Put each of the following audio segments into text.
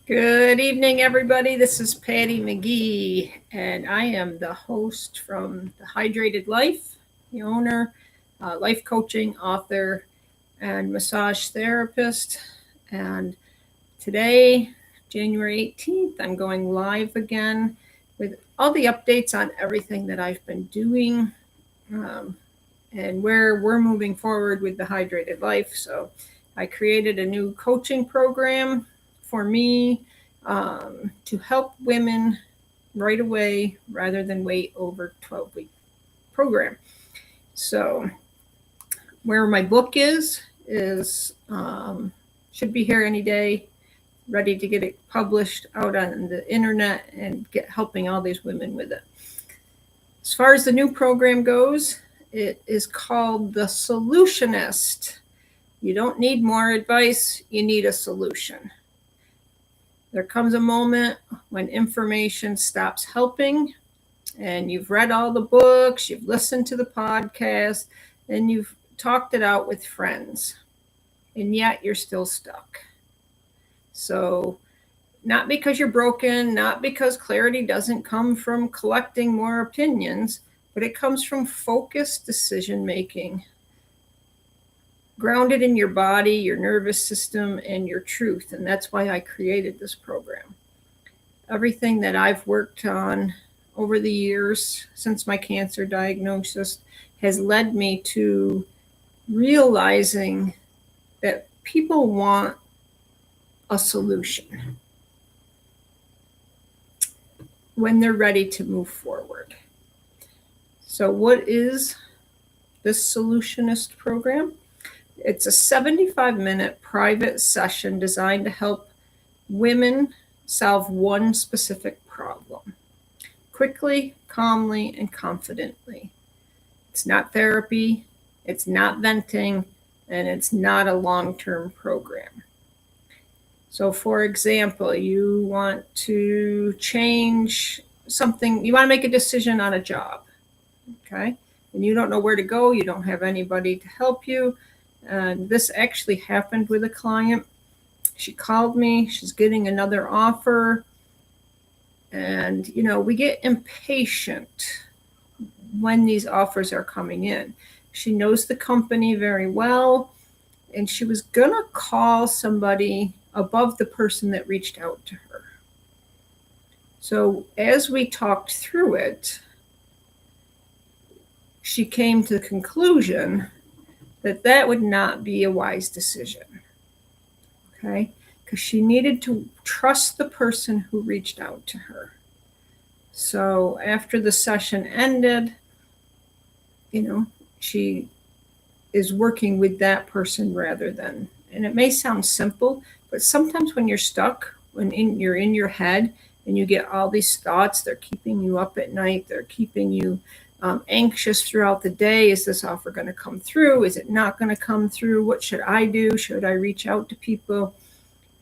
Good evening, everybody. This is Patty McGee, and I am the host from The Hydrated Life, the owner, life coaching, author, and massage therapist. And today, January 18th, I'm going live again with all the updates on everything that I've been doing and where we're moving forward with The Hydrated Life. So I created a new coaching program for me to help women right away rather than wait over 12-week program. So where my book is should be here any day, ready to get it published out on the internet and get helping all these women with it. As far as the new program goes, it is called The Solutionist. You don't need more advice, you need a solution. There comes a moment when information stops helping, and you've read all the books, you've listened to the podcast, and you've talked it out with friends, and yet you're still stuck. So not because you're broken, not because clarity doesn't come from collecting more opinions, but it comes from focused decision making, grounded in your body, your nervous system, and your truth. And that's why I created this program. Everything that I've worked on over the years since my cancer diagnosis has led me to realizing that people want a solution when they're ready to move forward. So what is this Solutionist program? It's a 75-minute private session designed to help women solve one specific problem quickly, calmly, and confidently. It's not therapy, it's not venting, and it's not a long-term program. So for example, you want to change something, you want to make a decision on a job, okay? And you don't know where to go, you don't have anybody to help you. And this actually happened with a client. She called me, she's getting another offer. And, we get impatient when these offers are coming in. She knows the company very well, and she was going to call somebody above the person that reached out to her. So as we talked through it, she came to the conclusion that would not be a wise decision, okay? Because she needed to trust the person who reached out to her. So after the session ended, she is working with that person rather than, and it may sound simple, but sometimes when you're stuck, you're in your head and you get all these thoughts, they're keeping you up at night, they're keeping you anxious throughout the day. Is this offer going to come through? Is it not going to come through? What should I do? Should I reach out to people?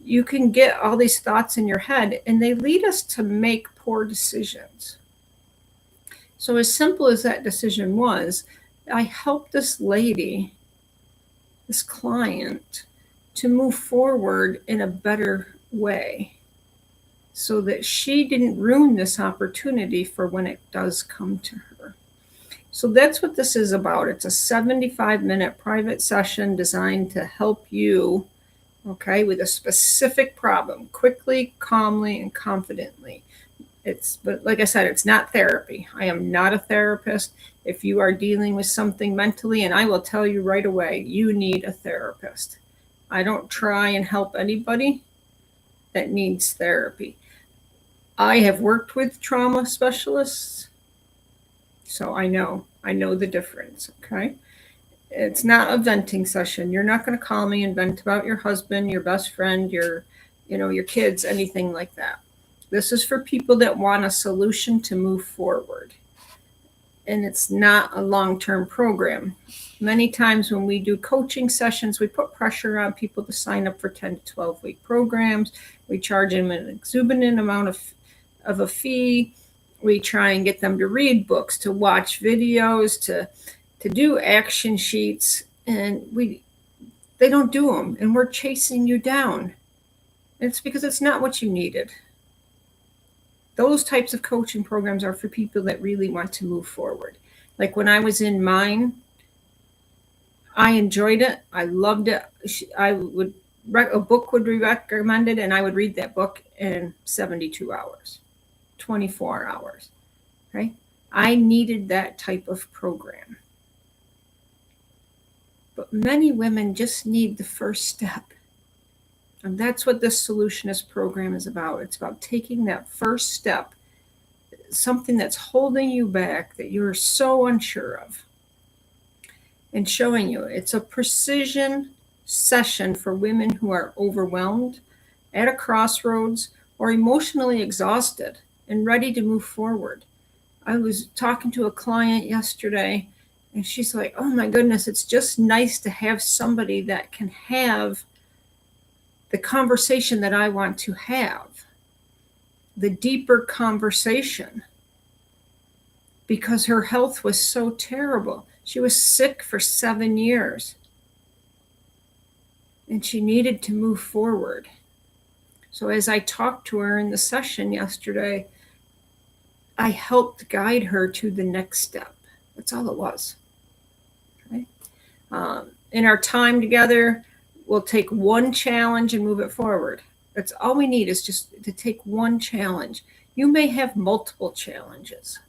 You can get all these thoughts in your head, and they lead us to make poor decisions. So as simple as that decision was, I helped this lady, this client, to move forward in a better way so that she didn't ruin this opportunity for when it does come to her. So that's what this is about. It's a 75-minute private session designed to help you, okay, with a specific problem, quickly, calmly, and confidently. But like I said, it's not therapy. I am not a therapist. If you are dealing with something mentally, and I will tell you right away, you need a therapist. I don't try and help anybody that needs therapy. I have worked with trauma specialists, so I know the difference, okay? It's not a venting session. You're not going to call me and vent about your husband, your best friend, your kids, anything like that. This is for people that want a solution to move forward. And it's not a long-term program. Many times when we do coaching sessions, we put pressure on people to sign up for 10 to 12-week programs. We charge them an exorbitant amount of a fee. We try and get them to read books, to watch videos, to do action sheets, and they don't do them, and we're chasing you down. It's because it's not what you needed. Those types of coaching programs are for people that really want to move forward. Like when I was in mine, I enjoyed it. I loved it. I would a book would be recommended, and I would read that book in 72 hours, 24 hours. Right? I needed that type of program. But many women just need the first step. And that's what this Solutionist program is about. It's about taking that first step, something that's holding you back that you're so unsure of, and showing you. It's a precision session for women who are overwhelmed, at a crossroads, or emotionally exhausted and ready to move forward. I was talking to a client yesterday, and she's like, oh my goodness, it's just nice to have somebody that can have the conversation that I want to have, the deeper conversation, because her health was so terrible. She was sick for 7 years, and she needed to move forward. So as I talked to her in the session yesterday, I helped guide her to the next step. That's all it was. Okay? In our time together, we'll take one challenge and move it forward. That's all we need, is just to take one challenge. You may have multiple challenges,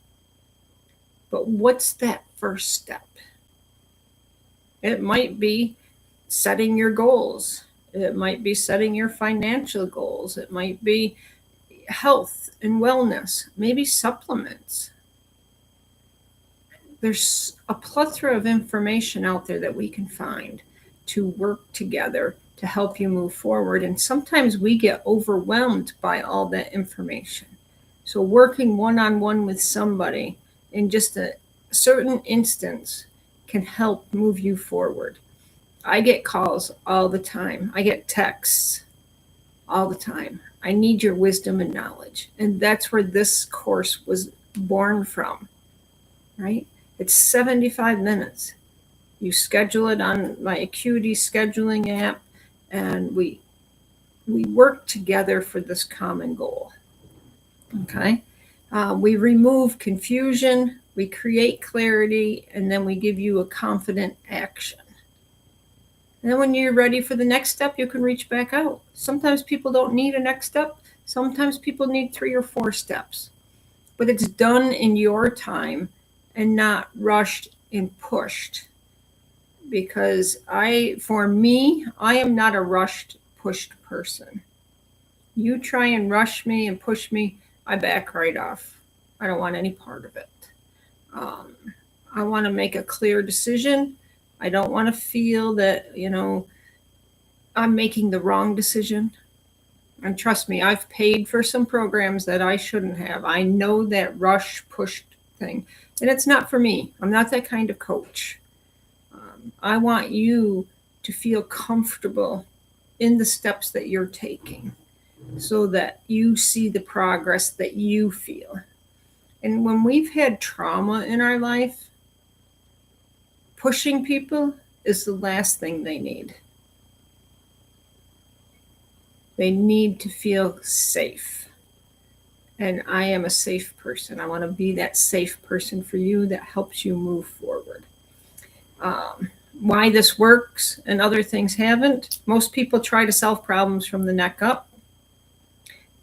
but what's that first step? It might be setting your goals. It might be setting your financial goals. It might be health and wellness, maybe supplements. There's a plethora of information out there that we can find to work together to help you move forward. And sometimes we get overwhelmed by all that information. So working one-on-one with somebody in just a certain instance can help move you forward. I get calls all the time. I get texts all the time. I need your wisdom and knowledge. And that's where this course was born from, right? It's 75 minutes. You schedule it on my Acuity scheduling app, and we work together for this common goal. Okay? We remove confusion, we create clarity, and then we give you a confident action. And then when you're ready for the next step, you can reach back out. Sometimes people don't need a next step. Sometimes people need 3 or 4 steps. But it's done in your time and not rushed and pushed. Because for me, I am not a rushed, pushed person. You try and rush me and push me, I back right off. I don't want any part of it. I want to make a clear decision. I don't want to feel that, I'm making the wrong decision. And trust me, I've paid for some programs that I shouldn't have. I know that rush, pushed thing. And it's not for me. I'm not that kind of coach. I want you to feel comfortable in the steps that you're taking so that you see the progress that you feel. And when we've had trauma in our life, pushing people is the last thing they need. They need to feel safe. And I am a safe person. I want to be that safe person for you that helps you move forward. Why this works and other things haven't. Most people try to solve problems from the neck up.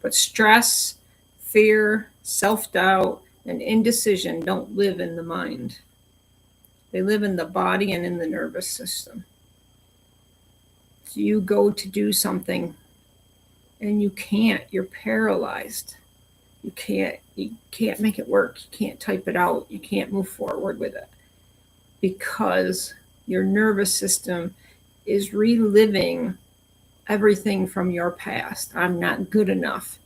But stress, fear, self-doubt, and indecision don't live in the mind. They live in the body and in the nervous system. So you go to do something and you can't. You're paralyzed. You can't make it work. You can't type it out. You can't move forward with it because your nervous system is reliving everything from your past. I'm not good enough.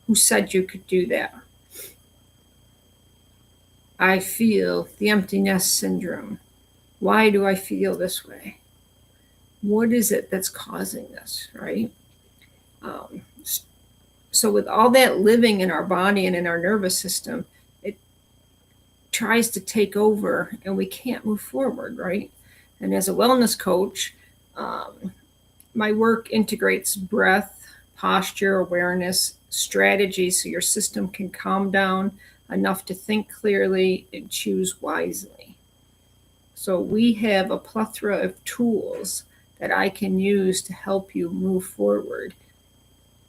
Who said you could do that? I feel the empty nest syndrome. Why do I feel this way? What is it that's causing this, right? So with all that living in our body and in our nervous system, it tries to take over and we can't move forward, right? And as a wellness coach, my work integrates breath, posture awareness, strategies so your system can calm down enough to think clearly and choose wisely. So we have a plethora of tools that I can use to help you move forward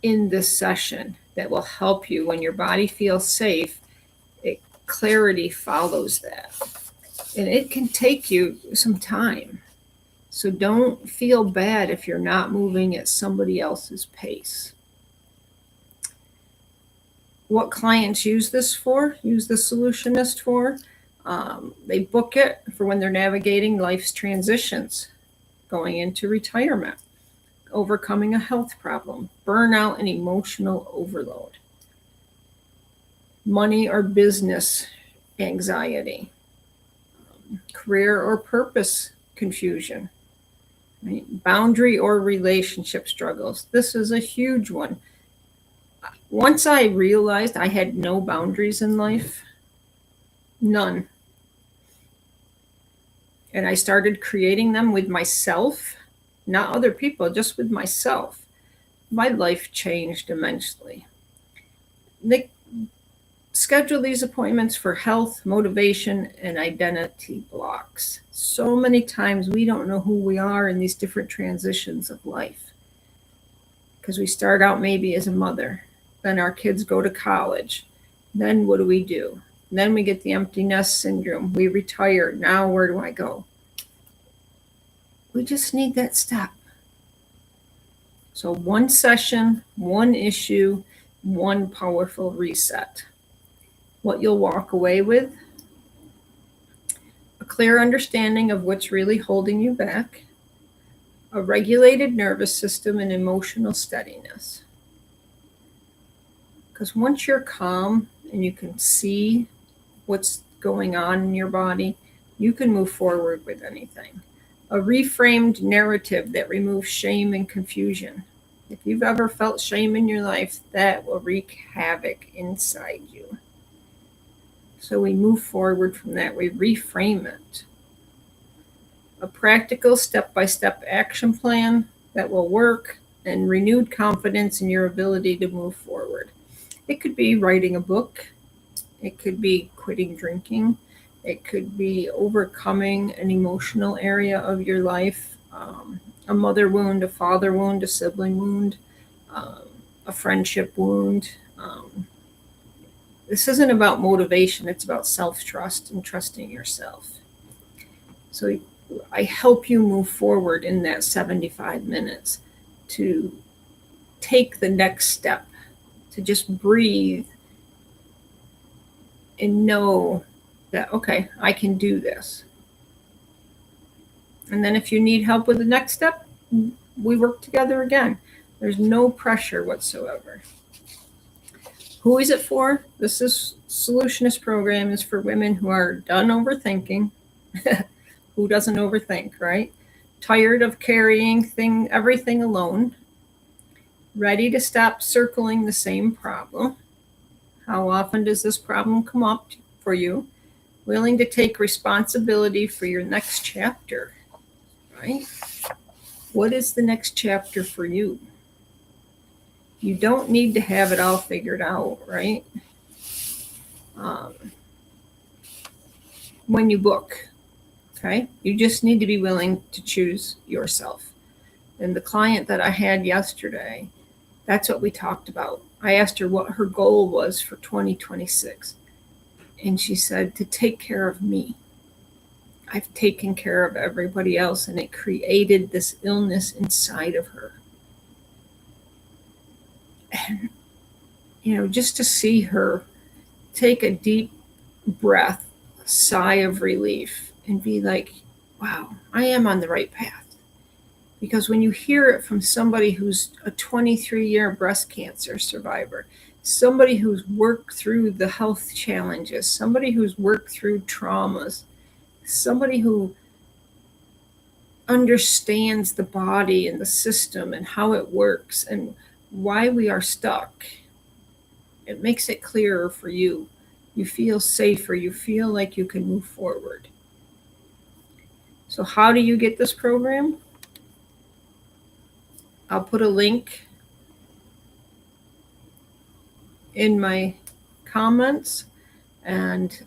in this session that will help you when your body feels safe. Clarity follows that. And it can take you some time. So don't feel bad if you're not moving at somebody else's pace. What clients use the solutionist for? They book it for when they're navigating life's transitions, going into retirement, overcoming a health problem, burnout, and emotional overload, money or business anxiety, career or purpose confusion, right? Boundary or relationship struggles. This is a huge one. Once I realized I had no boundaries in life, none, and I started creating them with myself, not other people, just with myself, my life changed immensely. They schedule these appointments for health, motivation, and identity blocks. So many times we don't know who we are in these different transitions of life. Because we start out maybe as a mother, then our kids go to college. Then what do? Then we get the empty nest syndrome. We retire. Now where do I go? We just need that step. So one session, one issue, one powerful reset. What you'll walk away with: a clear understanding of what's really holding you back, a regulated nervous system, and emotional steadiness. Because once you're calm and you can see what's going on in your body, you can move forward with anything. A reframed narrative that removes shame and confusion. If you've ever felt shame in your life, that will wreak havoc inside you. So we move forward from that. We reframe it. A practical step-by-step action plan that will work, and renewed confidence in your ability to move forward. It could be writing a book. It could be quitting drinking. It could be overcoming an emotional area of your life, a mother wound, a father wound, a sibling wound, a friendship wound. This isn't about motivation. It's about self-trust and trusting yourself. So I help you move forward in that 75 minutes to take the next step, to just breathe and know that, okay, I can do this. And then if you need help with the next step, we work together again. There's no pressure whatsoever. Who is it for? This solutionist program is for women who are done overthinking. Who doesn't overthink, right? Tired of carrying everything alone. Ready to stop circling the same problem. How often does this problem come up for you? Willing to take responsibility for your next chapter, right? What is the next chapter for you? You don't need to have it all figured out, right? When you book, okay? You just need to be willing to choose yourself. And the client that I had yesterday, that's what we talked about. I asked her what her goal was for 2026. And she said, to take care of me. I've taken care of everybody else, and it created this illness inside of her. And, just to see her take a deep breath, a sigh of relief, and be like, wow, I am on the right path. Because when you hear it from somebody who's a 23-year breast cancer survivor, somebody who's worked through the health challenges, somebody who's worked through traumas, somebody who understands the body and the system and how it works and why we are stuck, it makes it clearer for you. You feel safer. You feel like you can move forward. So how do you get this program? I'll put a link in my comments. And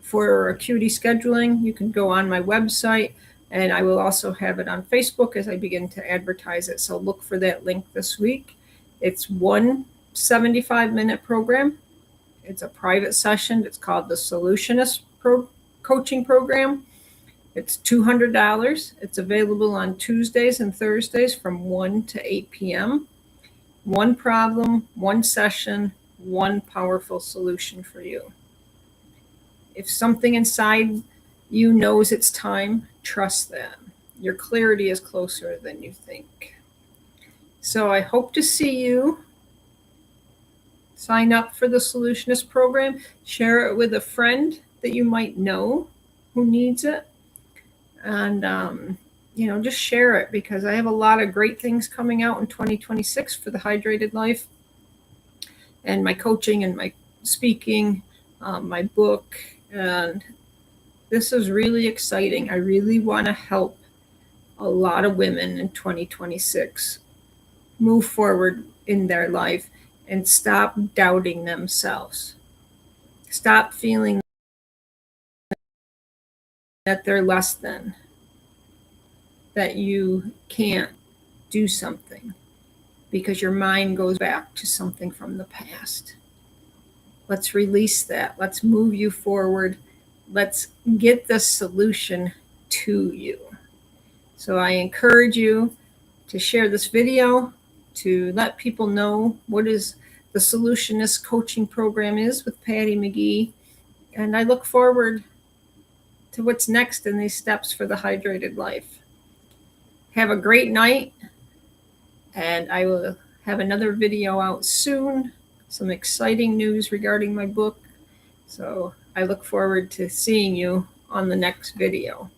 for Acuity scheduling, you can go on my website, and I will also have it on Facebook as I begin to advertise it. So look for that link this week. It's one 75-minute program. It's a private session. It's called the Solutionist Coaching Program. It's $200. It's available on Tuesdays and Thursdays from 1 to 8 p.m. One problem, one session, one powerful solution for you. If something inside you knows it's time, trust that. Your clarity is closer than you think. So I hope to see you. Sign up for the Solutionist program. Share it with a friend that you might know who needs it. And, just share it, because I have a lot of great things coming out in 2026 for the Hydrated Life, and my coaching and my speaking, my book. And this is really exciting. I really want to help a lot of women in 2026 move forward in their life and stop doubting themselves. Stop feeling that they're less than, that you can't do something because your mind goes back to something from the past. Let's release that. Let's move you forward. Let's get the solution to you. So I encourage you to share this video, to let people know what is the Solutionist Coaching Program is with Patty McGee. And I look forward to what's next in these steps for the Hydrated Life. Have a great night, and I will have another video out soon. Some exciting news regarding my book. So I look forward to seeing you on the next video.